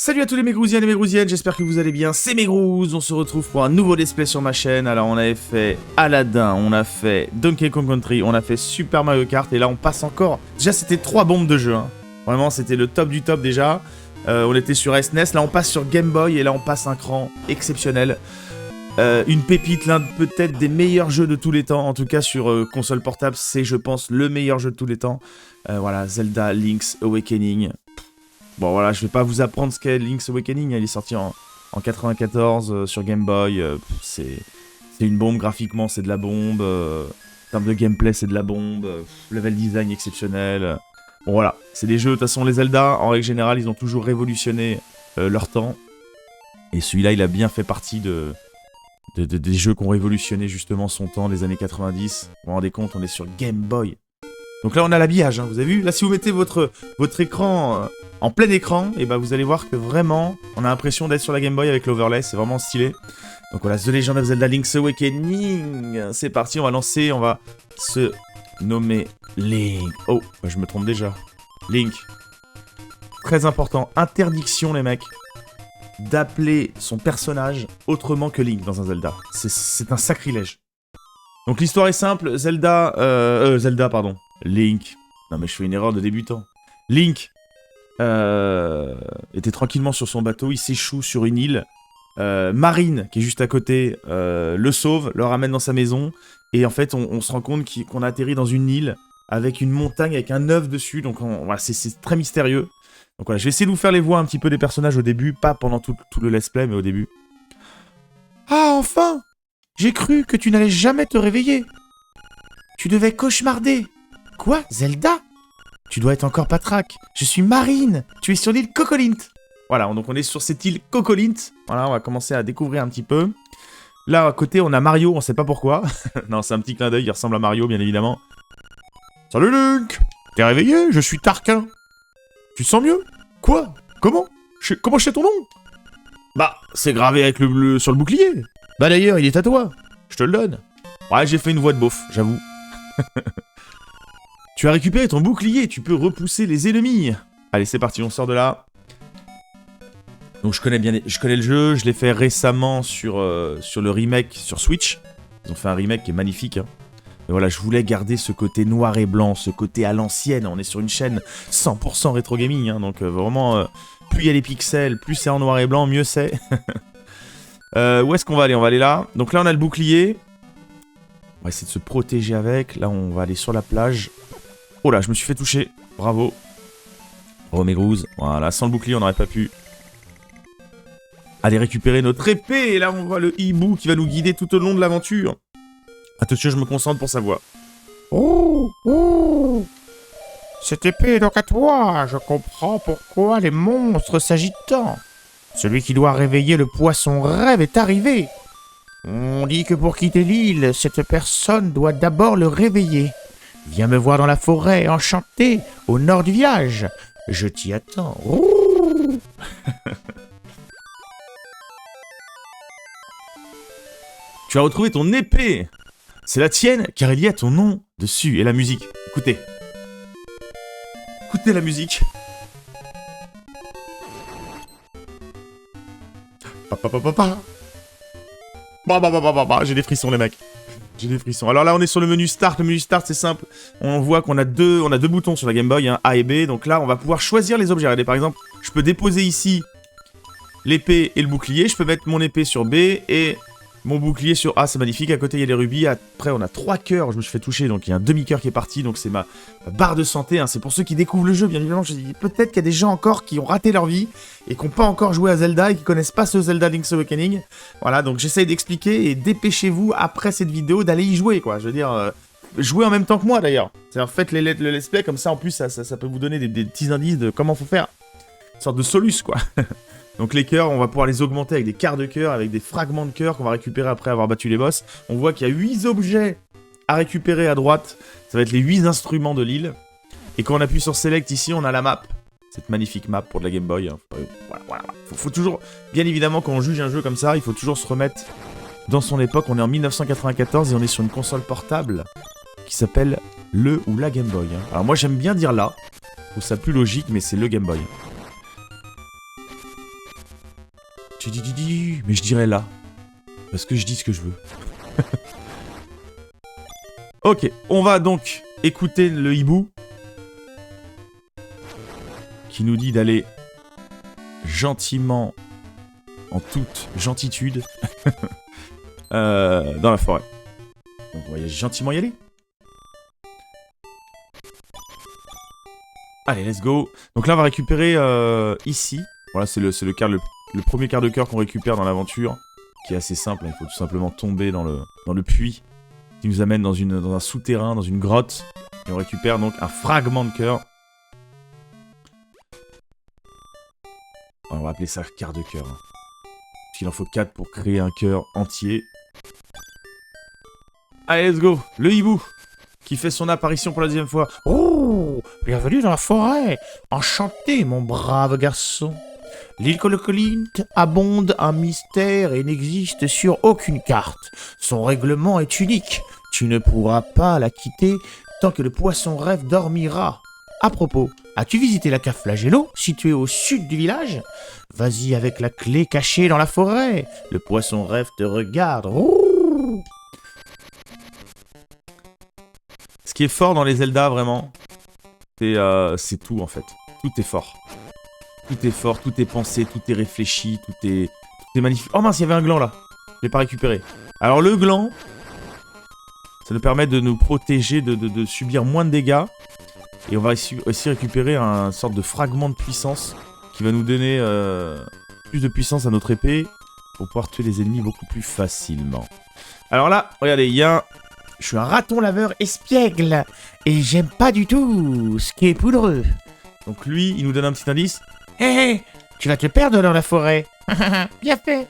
Salut à tous les Megrousiens et les Megrousiennes, j'espère que vous allez bien, c'est Megrouz, on se retrouve pour un nouveau let's play sur ma chaîne. Alors on avait fait Aladdin, on a fait Donkey Kong Country, on a fait Super Mario Kart et là on passe encore. Déjà c'était 3 bombes de jeu, hein. Vraiment c'était le top du top déjà. On était sur SNES, là on passe sur Game Boy et là on passe un cran exceptionnel. Une pépite, l'un peut-être des meilleurs jeux de tous les temps, en tout cas sur console portable, c'est je pense le meilleur jeu de tous les temps. Voilà, Zelda Link's Awakening. Bon voilà, je vais pas vous apprendre ce qu'est Link's Awakening, il est sorti en 94 sur Game Boy, c'est une bombe graphiquement, c'est de la bombe, en termes de gameplay c'est de la bombe, level design exceptionnel. Bon voilà, c'est des jeux, de toute façon les Zelda, en règle générale, ils ont toujours révolutionné leur temps. Et celui-là, il a bien fait partie des jeux qui ont révolutionné justement son temps, les années 90. Vous vous rendez compte, on est sur Game Boy. Donc là, on a l'habillage, hein, vous avez vu? Là, si vous mettez votre écran en plein écran, et ben vous allez voir que vraiment, on a l'impression d'être sur la Game Boy avec l'overlay, c'est vraiment stylé. Donc voilà, The Legend of Zelda Link's Awakening, c'est parti, on va lancer, on va se nommer Link. Oh, je me trompe déjà. Link. Très important, interdiction les mecs, d'appeler son personnage autrement que Link dans un Zelda. C'est un sacrilège. Donc l'histoire est simple, Zelda, pardon. Link. Non mais je fais une erreur de débutant. Link était tranquillement sur son bateau, il s'échoue sur une île. Marine, qui est juste à côté, le sauve, le ramène dans sa maison. Et en fait, on se rend compte qu'on a atterri dans une île avec une montagne avec un œuf dessus. Donc voilà, c'est très mystérieux. Donc voilà, je vais essayer de vous faire les voix un petit peu des personnages au début, pas pendant tout le let's play, mais au début. Ah, enfin! J'ai cru que tu n'allais jamais te réveiller. Tu devais cauchemarder. Quoi, Zelda? Tu dois être encore patraque. Je suis Marine. Tu es sur l'île Cocolint. Voilà, donc on est sur cette île Cocolint. Voilà, on va commencer à découvrir un petit peu. Là, à côté, on a Mario, on sait pas pourquoi. Non, c'est un petit clin d'œil, il ressemble à Mario, bien évidemment. Salut Link! T'es réveillé? Je suis Tarquin. Tu te sens mieux? Quoi? Comment? Comment je sais ton nom? Bah, c'est gravé avec sur le bouclier. Bah d'ailleurs, il est à toi. Je te le donne. Ouais, j'ai fait une voix de beauf, j'avoue. Tu as récupéré ton bouclier, tu peux repousser les ennemis. Allez, c'est parti, on sort de là. Donc je connais le jeu, je l'ai fait récemment sur le remake sur Switch. Ils ont fait un remake qui est magnifique, hein. Mais voilà, je voulais garder ce côté noir et blanc, ce côté à l'ancienne. On est sur une chaîne 100% rétro gaming, hein, donc vraiment, plus il y a les pixels, plus c'est en noir et blanc, mieux c'est. Où est-ce qu'on va aller? On va aller là. Donc là, on a le bouclier. On va essayer de se protéger avec. Là, on va aller sur la plage. Oh là, je me suis fait toucher. Bravo. Oh, Megrouz. Voilà, sans le bouclier, on n'aurait pas pu aller récupérer notre épée. Et là, on voit le hibou qui va nous guider tout au long de l'aventure. Attention, je me concentre pour sa voix. Oh, oh! Cette épée est donc à toi. Je comprends pourquoi les monstres s'agitent tant. Celui qui doit réveiller le poisson rêve est arrivé. On dit que pour quitter l'île, cette personne doit d'abord le réveiller. Viens me voir dans la forêt enchantée, au nord du village. Je t'y attends. Oh! Tu as retrouvé ton épée. C'est la tienne car il y a ton nom dessus. Et la musique. Écoutez. Écoutez la musique. J'ai des frissons les mecs. J'ai des frissons. Alors là on est sur le menu Start. Le menu Start c'est simple. On voit qu'on a deux boutons sur la Game Boy, hein, A et B. Donc là on va pouvoir choisir les objets. Regardez par exemple, je peux déposer ici l'épée et le bouclier. Je peux mettre mon épée sur B et mon bouclier sur A. C'est magnifique. À côté il y a les rubis. Après on a 3 cœurs. Je me suis fait toucher donc il y a un demi-cœur qui est parti. Donc c'est ma barre de santé, hein. C'est pour ceux qui découvrent le jeu bien évidemment. Peut-être qu'il y a des gens encore qui ont raté leur vie et qui n'ont pas encore joué à Zelda et qui connaissent pas ce Zelda Link's Awakening. Voilà, donc j'essaye d'expliquer et dépêchez-vous après cette vidéo d'aller y jouer, quoi. Je veux dire, jouez en même temps que moi d'ailleurs. C'est-à-dire faites le let's play comme ça, en plus ça peut vous donner des petits indices de comment faut faire. Une sorte de solus, quoi. Donc les cœurs, on va pouvoir les augmenter avec des quarts de cœur, avec des fragments de cœur qu'on va récupérer après avoir battu les boss. On voit qu'il y a 8 objets à récupérer à droite. Ça va être les 8 instruments de l'île. Et quand on appuie sur Select ici, on a la map. Cette magnifique map pour de la Game Boy. Voilà. Faut toujours, bien évidemment, quand on juge un jeu comme ça, il faut toujours se remettre dans son époque. On est en 1994 et on est sur une console portable qui s'appelle le ou la Game Boy. Alors moi j'aime bien dire là, je trouve ça plus logique, mais c'est le Game Boy. Mais je dirais là. Parce que je dis ce que je veux. Ok, on va donc écouter le hibou. Qui nous dit d'aller gentiment, en toute gentitude, dans la forêt. Donc on va gentiment y aller. Allez, let's go. Donc là, on va récupérer ici. Voilà, c'est le premier quart de cœur qu'on récupère dans l'aventure, qui est assez simple. Il faut tout simplement tomber dans le puits, qui nous amène dans un souterrain, dans une grotte. Et on récupère donc un fragment de cœur. On va appeler ça quart de cœur. Parce qu'il en faut 4 pour créer un cœur entier. Allez, let's go. Le hibou, qui fait son apparition pour la deuxième fois. Oh, bienvenue dans la forêt. Enchanté, mon brave garçon. L'île Colocolinte abonde en mystère et n'existe sur aucune carte. Son règlement est unique. Tu ne pourras pas la quitter tant que le poisson rêve dormira. À propos, as-tu visité la cave Flagello, située au sud du village? Vas-y avec la clé cachée dans la forêt. Le poisson rêve te regarde. Ouh. Ce qui est fort dans les Zelda, vraiment, c'est tout, en fait. Tout est fort. Tout est fort, tout est pensé, tout est réfléchi, tout est magnifique. Oh mince, il y avait un gland, là. Je l'ai pas récupéré. Alors, le gland, ça nous permet de nous protéger, de subir moins de dégâts. Et on va aussi récupérer un sorte de fragment de puissance qui va nous donner plus de puissance à notre épée pour pouvoir tuer les ennemis beaucoup plus facilement. Alors là, regardez, il y a un... Je suis un raton laveur espiègle et j'aime pas du tout ce qui est poudreux. Donc lui, il nous donne un petit indice. Hé hé, tu vas te perdre dans la forêt. Bien fait.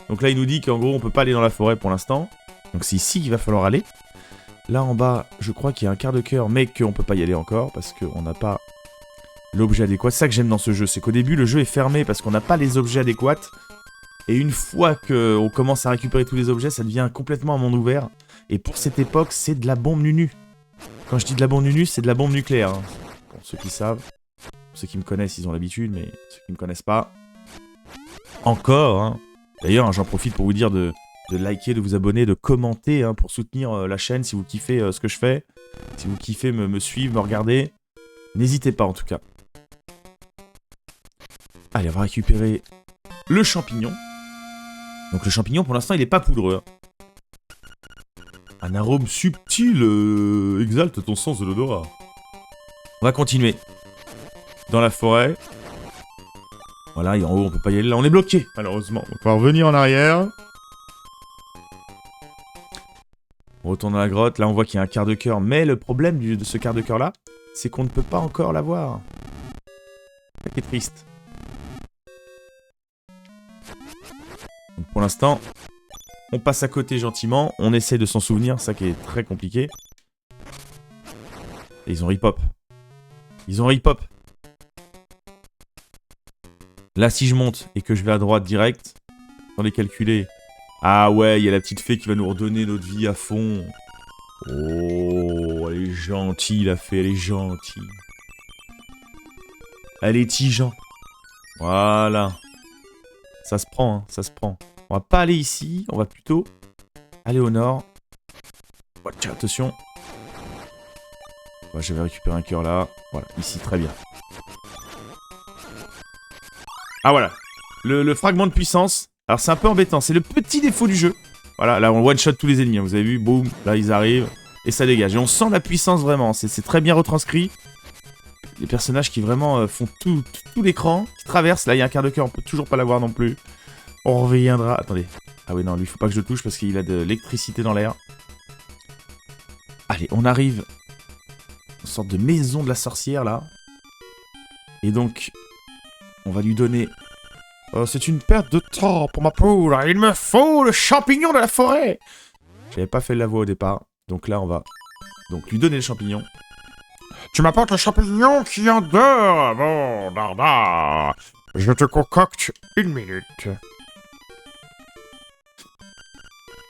Donc là, il nous dit qu'en gros, on peut pas aller dans la forêt pour l'instant. Donc c'est ici qu'il va falloir aller. Là en bas, je crois qu'il y a un quart de cœur, mais qu'on peut pas y aller encore parce qu'on n'a pas l'objet adéquat. C'est ça que j'aime dans ce jeu, c'est qu'au début, le jeu est fermé parce qu'on n'a pas les objets adéquats. Et une fois qu'on commence à récupérer tous les objets, ça devient complètement un monde ouvert. Et pour cette époque, c'est de la bombe nunu. Quand je dis de la bombe nunu, c'est de la bombe nucléaire. Hein. Pour ceux qui savent, ceux qui me connaissent, ils ont l'habitude, mais ceux qui me connaissent pas, encore. Hein. D'ailleurs, hein, j'en profite pour vous dire de liker, de vous abonner, de commenter hein, pour soutenir la chaîne si vous kiffez ce que je fais. Si vous kiffez me suivre, me regarder, n'hésitez pas en tout cas. Allez, on va récupérer le champignon. Donc le champignon, pour l'instant, il est pas poudreux. Hein. Un arôme subtil exalte ton sens de l'odorat. On va continuer. Dans la forêt. Voilà, et en haut, on peut pas y aller. Là, on est bloqué, malheureusement. Donc, on va revenir en arrière. On retourne dans la grotte. Là, on voit qu'il y a un quart de cœur. Mais le problème de ce quart de cœur-là, c'est qu'on ne peut pas encore l'avoir. C'est ça qui est triste. Donc, pour l'instant... On passe à côté gentiment, on essaie de s'en souvenir, ça qui est très compliqué. Et ils ont rip-hop. Ils ont rip-hop. Là, si je monte et que je vais à droite direct, sans les calculer. Ah ouais, il y a la petite fée qui va nous redonner notre vie à fond. Oh, elle est gentille la fée, elle est gentille. Elle est tigeante. Voilà. Ça se prend, hein, ça se prend. On va pas aller ici, on va plutôt aller au nord. Attention. Ouais, je vais récupérer un cœur là. Voilà, ici, très bien. Ah voilà, le fragment de puissance. Alors c'est un peu embêtant, c'est le petit défaut du jeu. Voilà, là on one-shot tous les ennemis, hein, vous avez vu, boum, là ils arrivent. Et ça dégage, et on sent la puissance vraiment, c'est très bien retranscrit. Les personnages qui vraiment font tout l'écran, qui traversent. Là il y a un quart de cœur, on peut toujours pas l'avoir non plus. On reviendra... Attendez. Ah oui, non, lui, faut pas que je le touche parce qu'il a de l'électricité dans l'air. Allez, on arrive. Une sorte de maison de la sorcière, là. Et donc, on va lui donner... c'est une perte de temps pour ma poule. Il me faut le champignon de la forêt. J'avais pas fait la voix au départ. Donc là, on va donc lui donner le champignon. Tu m'apportes le champignon qui en dort, mon dardard. Je te concocte 1 minute.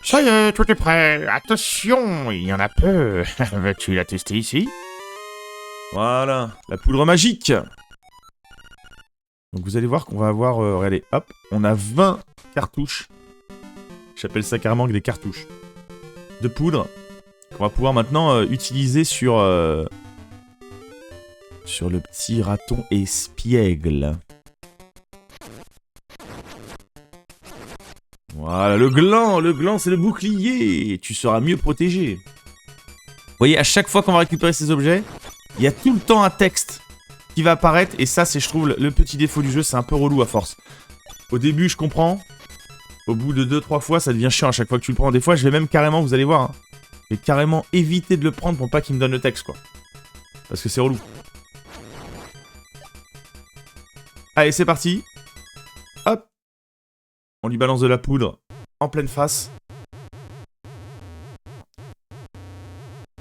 Ça y est, tout est prêt. Attention, il y en a peu. Veux-tu la tester ici? Voilà, la poudre magique. Donc vous allez voir qu'on va avoir, regardez, hop, on a 20 cartouches. J'appelle ça carrément des cartouches de poudre qu'on va pouvoir maintenant utiliser sur le petit raton espiègle. Voilà, le gland c'est le bouclier. Tu seras mieux protégé. Vous voyez, à chaque fois qu'on va récupérer ces objets, il y a tout le temps un texte qui va apparaître. Et ça, c'est, je trouve, le petit défaut du jeu. C'est un peu relou à force. Au début, je comprends. Au bout de 2-3 fois, ça devient chiant à chaque fois que tu le prends. Des fois, je vais même carrément, vous allez voir, hein, je vais carrément éviter de le prendre pour pas qu'il me donne le texte, quoi. Parce que c'est relou. Allez, c'est parti. Hop. On lui balance de la poudre en pleine face.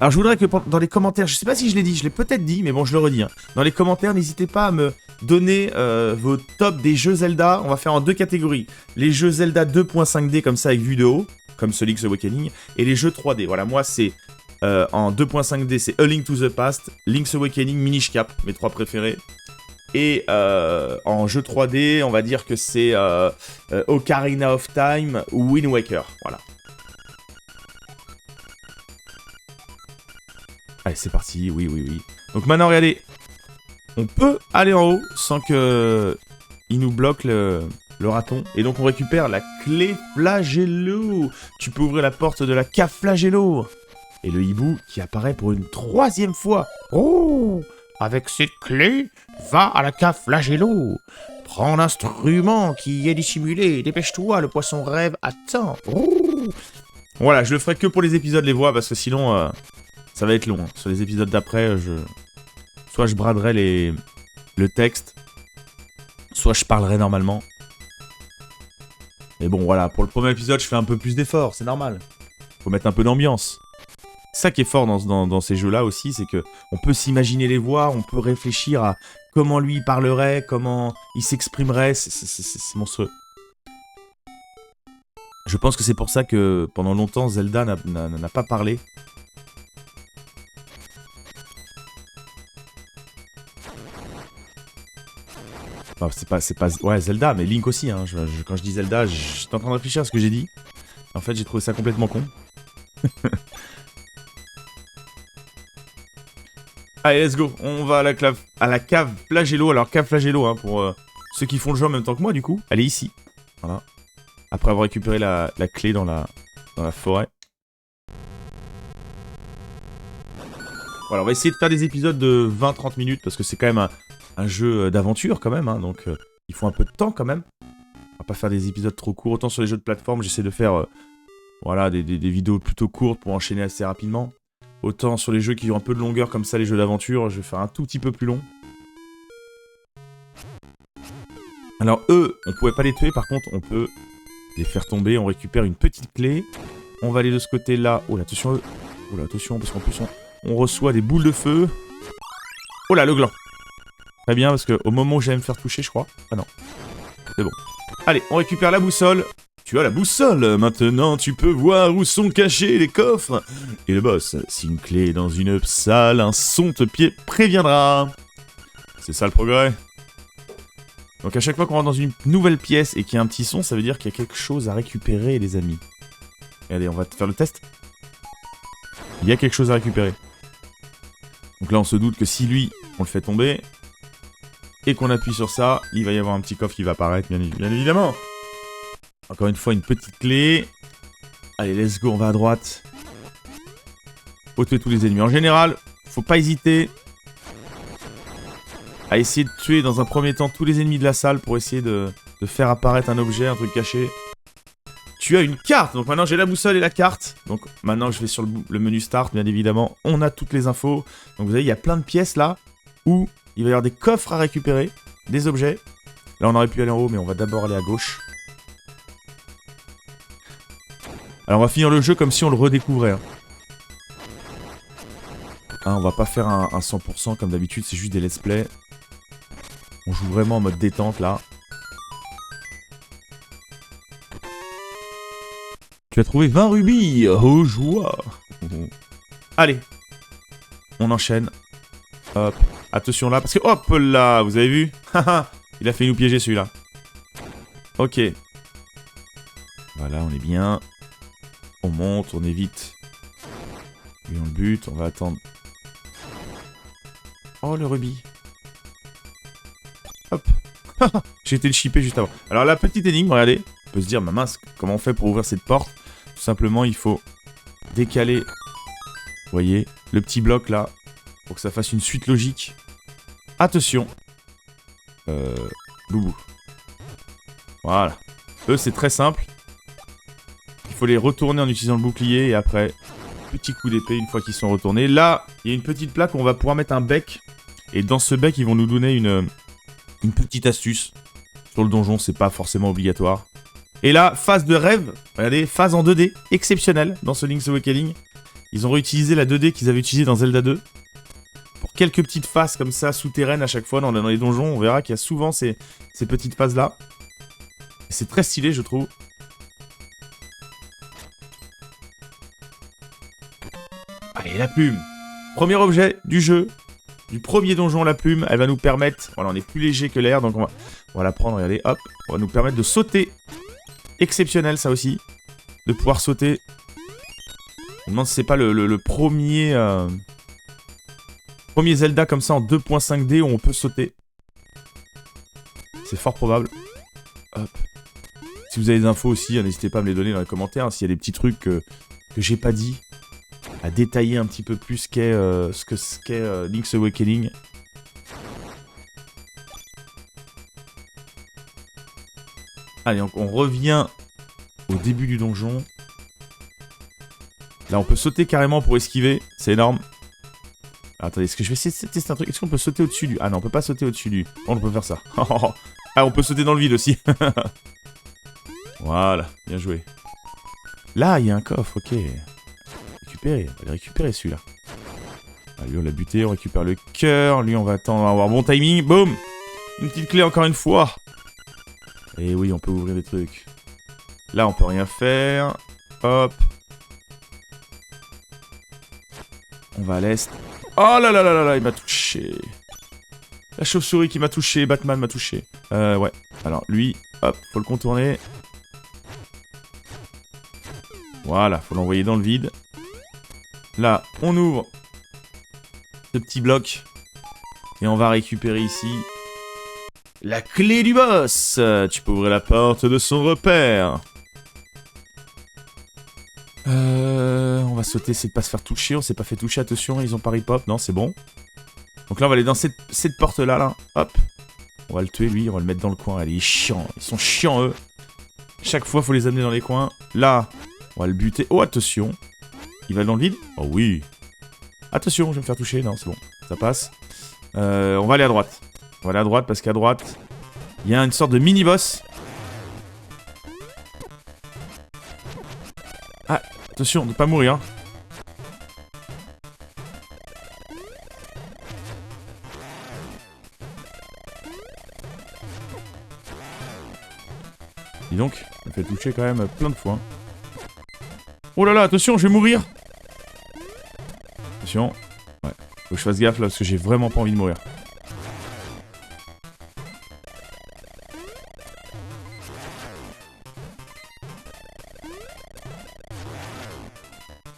Alors je voudrais que dans les commentaires, je sais pas si je l'ai dit, je l'ai peut-être dit, mais bon je le redis. Hein. Dans les commentaires, n'hésitez pas à me donner vos tops des jeux Zelda. On va faire en 2 catégories. Les jeux Zelda 2.5D comme ça avec vue de haut, comme ce Link's Awakening, et les jeux 3D. Voilà, moi c'est en 2.5D, c'est A Link to the Past, Link's Awakening, Minish Cap, mes 3 préférés. Et en jeu 3D, on va dire que c'est Ocarina of Time ou Wind Waker. Voilà. Allez, c'est parti, oui. Donc maintenant, regardez, on peut aller en haut sans que il nous bloque le raton. Et donc on récupère la clé Flagello. Tu peux ouvrir la porte de la cave Flagello. Et le hibou qui apparaît pour une 3e fois. Oh, avec cette clé, va à la cave Flagello. Prends l'instrument qui y est dissimulé. Dépêche-toi, le poisson rêve attend. Oh. Voilà, je le ferai que pour les épisodes, les voix, parce que sinon... ça va être long. Hein. Sur les épisodes d'après, soit je braderai le texte, soit je parlerai normalement. Mais bon, voilà, pour le premier épisode, je fais un peu plus d'efforts, c'est normal. Faut mettre un peu d'ambiance. Ça qui est fort dans ces jeux-là aussi, c'est que on peut s'imaginer les voix, on peut réfléchir à comment lui parlerait, comment il s'exprimerait, c'est monstrueux. Je pense que c'est pour ça que pendant longtemps, Zelda n'a pas parlé. Enfin, c'est pas... Ouais, Zelda, mais Link aussi, hein. Quand je dis Zelda, j'étais en train de réfléchir à ce que j'ai dit. En fait, j'ai trouvé ça complètement con. Allez, let's go. On va à la cave Flagello. Alors, cave Flagello, hein, pour ceux qui font le jeu en même temps que moi, du coup. Elle est ici. Voilà. Après avoir récupéré la clé dans la forêt. Voilà, on va essayer de faire des épisodes de 20-30 minutes, parce que c'est quand même un jeu d'aventure quand même, hein, donc il faut un peu de temps quand même. On va pas faire des épisodes trop courts. Autant sur les jeux de plateforme, j'essaie de faire voilà, des vidéos plutôt courtes pour enchaîner assez rapidement. Autant sur les jeux qui ont un peu de longueur comme ça, les jeux d'aventure, je vais faire un tout petit peu plus long. Alors eux, on pouvait pas les tuer, par contre on peut les faire tomber. On récupère une petite clé. On va aller de ce côté-là. Oh là, attention eux. Oh là, attention, parce qu'en plus on reçoit des boules de feu. Oh là, le gland. Très bien, parce qu'au moment où j'allais me faire toucher, je crois. Ah non. C'est bon. Allez, on récupère la boussole. Tu as la boussole. Maintenant, tu peux voir où sont cachés les coffres. Et le boss, si une clé est dans une salle, un son te préviendra. C'est ça le progrès. Donc à chaque fois qu'on rentre dans une nouvelle pièce et qu'il y a un petit son, ça veut dire qu'il y a quelque chose à récupérer, les amis. Regardez, on va faire le test. Il y a quelque chose à récupérer. Donc là, on se doute que si lui, on le fait tomber, et qu'on appuie sur ça, il va y avoir un petit coffre qui va apparaître, bien évidemment. Encore une fois, une petite clé. Allez, let's go, on va à droite. Faut tuer tous les ennemis. En général, faut pas hésiter à essayer de tuer dans un premier temps tous les ennemis de la salle pour essayer de faire apparaître un objet, un truc caché. Tu as une carte, donc maintenant j'ai la boussole et la carte. Donc maintenant je vais sur le menu start, bien évidemment, on a toutes les infos. Donc vous voyez, il y a plein de pièces là où il va y avoir des coffres à récupérer, des objets. Là on aurait pu aller en haut, mais on va d'abord aller à gauche. Alors on va finir le jeu comme si on le redécouvrait. Hein, on va pas faire un 100% comme d'habitude, c'est juste des let's play. On joue vraiment en mode détente là. Tu as trouvé 20 rubis. Oh joie. Allez. On enchaîne. Hop. Attention là, parce que hop là, vous avez vu. Il a fait nous piéger celui-là. Ok. Voilà, on est bien. On monte, on évite. Lui on le bute, on va attendre. Oh le rubis. Hop. J'ai été le chipper juste avant. Alors la petite énigme, regardez. On peut se dire, ma mince, comment on fait pour ouvrir cette porte? Tout simplement, il faut décaler, vous voyez, le petit bloc là, pour que ça fasse une suite logique. Attention. Boubou. Voilà. Eux, c'est très simple. Il faut les retourner en utilisant le bouclier et après, petit coup d'épée une fois qu'ils sont retournés. Là, il y a une petite plaque où on va pouvoir mettre un bec. Et dans ce bec, ils vont nous donner une petite astuce. Sur le donjon, c'est pas forcément obligatoire. Et là, phase de rêve. Regardez, phase en 2D, exceptionnelle dans ce Link's Awakening. Ils ont réutilisé la 2D qu'ils avaient utilisée dans Zelda 2. Pour quelques petites phases comme ça, souterraines à chaque fois dans les donjons. On verra qu'il y a souvent ces petites phases-là. C'est très stylé, je trouve. Allez, la plume. Premier objet du jeu. Du premier donjon, la plume. Elle va nous permettre... Voilà, on est plus léger que l'air, donc on va la prendre, regardez, hop. On va nous permettre de sauter. Exceptionnel, ça aussi. De pouvoir sauter. Je me demande si c'est pas le premier... Premier Zelda comme ça en 2.5D où on peut sauter. C'est fort probable. Hop. Si vous avez des infos aussi, n'hésitez pas à me les donner dans les commentaires. Hein, s'il y a des petits trucs que j'ai pas dit. À détailler un petit peu plus ce qu'est Link's Awakening. Allez, on revient au début du donjon. Là, on peut sauter carrément pour esquiver. C'est énorme. Alors, attendez, est-ce que je vais essayer de tester un truc? Est-ce qu'on peut sauter au-dessus du... Ah non, on peut pas sauter au-dessus du... Oh, on peut faire ça. Ah, on peut sauter dans le vide aussi. Voilà, bien joué. Là, il y a un coffre, ok. Récupérer, on va le récupérer celui-là. Ah, lui, on l'a buté, on récupère le cœur. Lui, on va attendre, on va avoir bon timing. Boum! Une petite clé encore une fois. Et oui, on peut ouvrir des trucs. Là, on peut rien faire. Hop. On va à l'est. Oh là là là là là, il m'a touché. La chauve-souris qui m'a touché, Batman m'a touché. Ouais. Alors, lui, hop, faut le contourner. Voilà, faut l'envoyer dans le vide. Là, on ouvre ce petit bloc. Et on va récupérer ici la clé du boss. Tu peux ouvrir la porte de son repère. On va sauter, c'est de pas se faire toucher. On s'est pas fait toucher, attention, ils ont pas rip-hop. Non, c'est bon. Donc là, on va aller dans cette porte-là, là. Hop. On va le tuer, lui. On va le mettre dans le coin. Allez, il est chiant. Ils sont chiants, eux. Chaque fois, faut les amener dans les coins. Là, on va le buter. Oh, attention. Il va dans le vide? Oh oui. Attention, je vais me faire toucher. Non, c'est bon. Ça passe. On va aller à droite. On va aller à droite parce qu'à droite, il y a une sorte de mini-boss. Ah, attention, de pas mourir. Hein. Dis donc, ça me fait toucher quand même plein de fois. Hein. Oh là là, attention, je vais mourir. Attention. Ouais, faut que je fasse gaffe là parce que j'ai vraiment pas envie de mourir.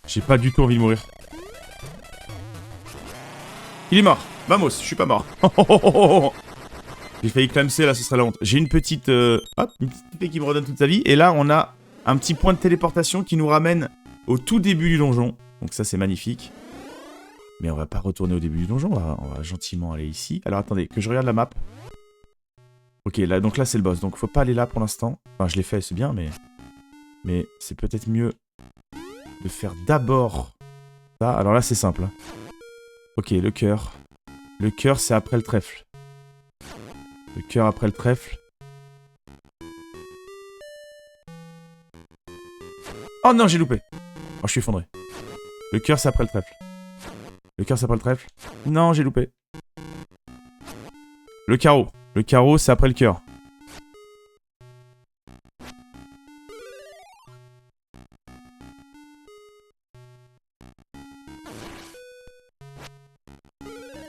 J'ai pas du tout envie de mourir. Il est mort. Vamos, je suis pas mort. J'ai failli clamser là, ce serait la honte. J'ai une petite... hop, une petite épée qui me redonne toute sa vie. Et là, on a un petit point de téléportation qui nous ramène au tout début du donjon. Donc ça, c'est magnifique. Mais on va pas retourner au début du donjon. On va gentiment aller ici. Alors attendez, que je regarde la map. Ok, là, donc là, c'est le boss. Donc faut pas aller là pour l'instant. Enfin, je l'ai fait, c'est bien, mais... Mais c'est peut-être mieux de faire d'abord ça. Alors là, c'est simple. Hein. Ok, le cœur. Le cœur, c'est après le trèfle. Le cœur après le trèfle. Oh non, j'ai loupé. Oh, je suis effondré. Le cœur, c'est après le trèfle. Le cœur, c'est après le trèfle. Non, j'ai loupé. Le carreau. Le carreau, c'est après le cœur.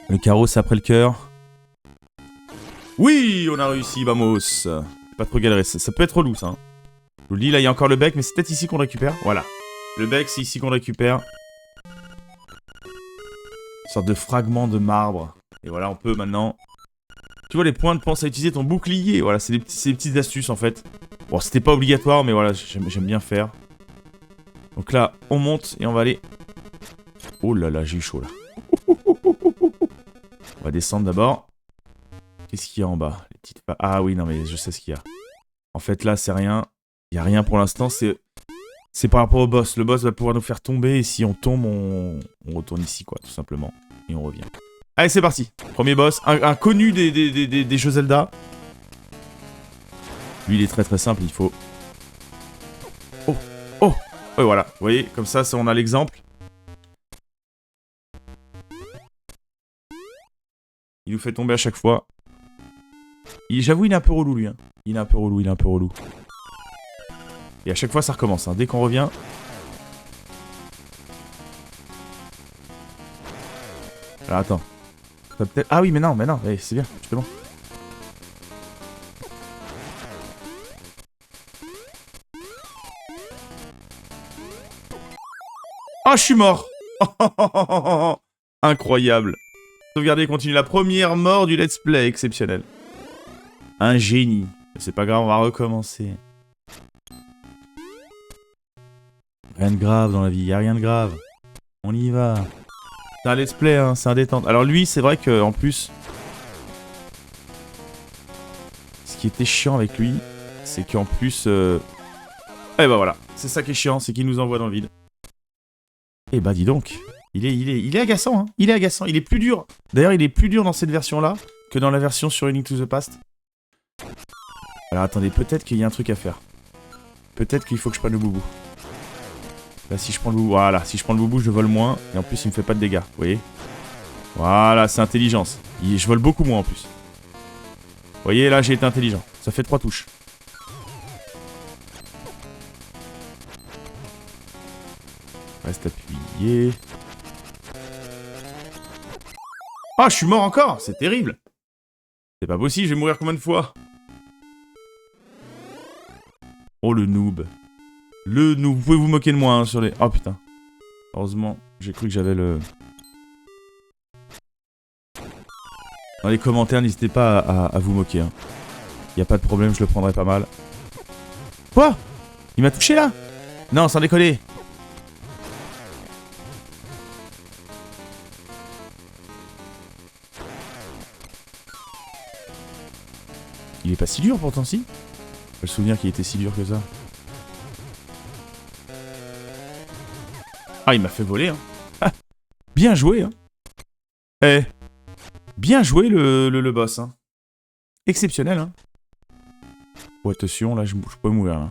Le carreau, c'est après le cœur. Oui, on a réussi, vamos. Pas trop galéré, ça peut être relou, ça. Hein. Je vous le dis, là, il y a encore le bec, mais c'est peut-être ici qu'on le récupère. Voilà. Le bec, c'est ici qu'on le récupère. Une sorte de fragment de marbre. Et voilà, on peut maintenant... Tu vois, les pointes pensent à utiliser ton bouclier. Voilà, c'est des petites astuces, en fait. Bon, c'était pas obligatoire, mais voilà, j'aime bien faire. Donc là, on monte et on va aller... Oh là là, j'ai eu chaud, là. On va descendre d'abord. Qu'est-ce qu'il y a en bas? Les petites... Ah oui, non, mais je sais ce qu'il y a. En fait, là, c'est rien. Il n'y a rien pour l'instant, c'est par rapport au boss. Le boss va pouvoir nous faire tomber, et si on tombe, on retourne ici, quoi, tout simplement. Et on revient. Allez, c'est parti. Premier boss, un connu des jeux Zelda. Lui, il est très très simple, il faut... Oh, oh, et voilà. Vous voyez, comme ça, on a l'exemple. Il nous fait tomber à chaque fois. J'avoue, il est un peu relou, lui. Hein. Il est un peu relou. Et à chaque fois, ça recommence. Hein. Dès qu'on revient... Alors, attends. Ah oui, mais non, c'est bien, justement. Ah, je suis mort. Incroyable. Sauvegarder et continuer la première mort du let's play, exceptionnel. Un génie. Mais c'est pas grave, on va recommencer. Rien de grave dans la vie, y'a rien de grave. On y va. C'est un let's play, hein, c'est un détente. Alors lui, c'est vrai que en plus... Ce qui était chiant avec lui, c'est qu'en plus... Eh bah voilà, c'est ça qui est chiant, c'est qu'il nous envoie dans le vide. Eh bah dis donc, il est agaçant, hein. Il est agaçant, il est plus dur. D'ailleurs, il est plus dur dans cette version-là que dans la version sur A Link to the Past. Alors attendez, peut-être qu'il y a un truc à faire. Peut-être qu'il faut que je prenne le boubou. Là, si je prends le boubou, voilà, si je prends le boubou, je vole moins. Et en plus, il me fait pas de dégâts, vous voyez. Voilà, c'est intelligence. Je vole beaucoup moins en plus. Vous voyez, là, j'ai été intelligent. Ça fait 3 touches. Reste appuyé. Ah, je suis mort encore. C'est terrible. C'est pas possible, je vais mourir combien de fois? Oh, le noob. Le noob. Vous pouvez vous moquer de moi hein, sur les... Oh, putain. Heureusement, j'ai cru que j'avais le... Dans les commentaires, n'hésitez pas à vous moquer. Hein. Y a pas de problème, je le prendrai pas mal. Quoi? Il m'a touché, là? Non, sans déconner. Il est pas si dur pourtant, si. J'ai le souvenir qu'il était si dur que ça. Ah, il m'a fait voler, hein. Ah, bien joué, hein. Eh. Bien joué le boss, hein. Exceptionnel, hein. Oh, attention, là, je peux mourir, là.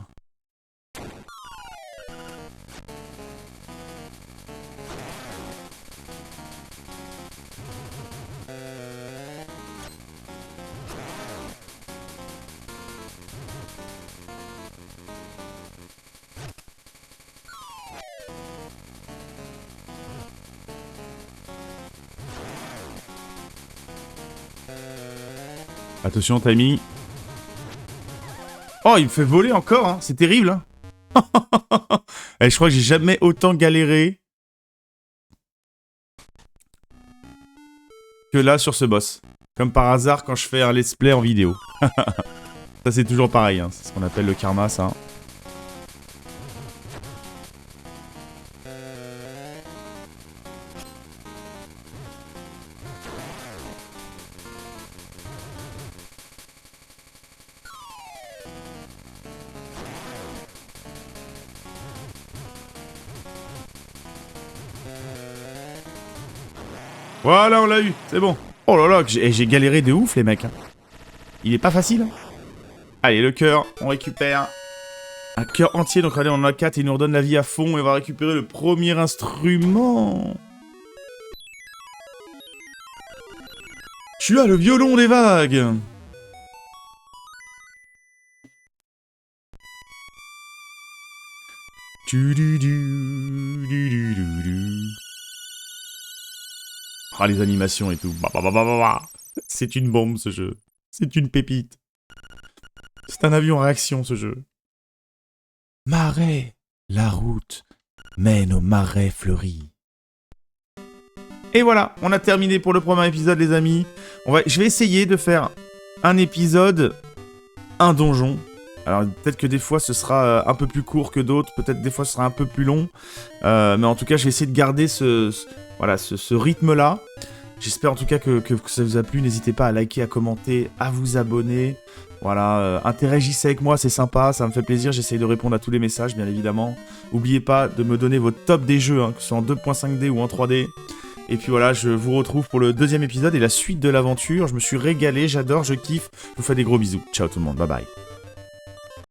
Attention, timing. Oh, il me fait voler encore, hein. C'est terrible, hein. Et je crois que j'ai jamais autant galéré que là sur ce boss. Comme par hasard quand je fais un let's play en vidéo. Ça, c'est toujours pareil, hein. C'est ce qu'on appelle le karma, ça. Voilà, on l'a eu, c'est bon. Oh là là, j'ai galéré de ouf, les mecs. Hein. Il est pas facile. Hein. Allez, le cœur, on récupère un cœur entier. Donc, regardez, on en a 4 et il nous redonne la vie à fond. Et on va récupérer le premier instrument. Tu as le violon des vagues. Ah, les animations et tout. C'est une bombe, ce jeu. C'est une pépite. C'est un avion en réaction, ce jeu. Marais, la route mène au marais fleuri. Et voilà, on a terminé pour le premier épisode, les amis. Je vais essayer de faire un épisode, un donjon. Alors peut-être que des fois ce sera un peu plus court que d'autres, peut-être des fois ce sera un peu plus long. Mais en tout cas, je vais essayer de garder ce rythme-là. J'espère en tout cas que ça vous a plu. N'hésitez pas à liker, à commenter, à vous abonner. Voilà, interagissez avec moi, c'est sympa, ça me fait plaisir. J'essaye de répondre à tous les messages, bien évidemment. N'oubliez pas de me donner votre top des jeux, que ce soit en 2.5D ou en 3D. Et puis voilà, je vous retrouve pour le deuxième épisode et la suite de l'aventure. Je me suis régalé, j'adore, je kiffe. Je vous fais des gros bisous. Ciao tout le monde, bye bye.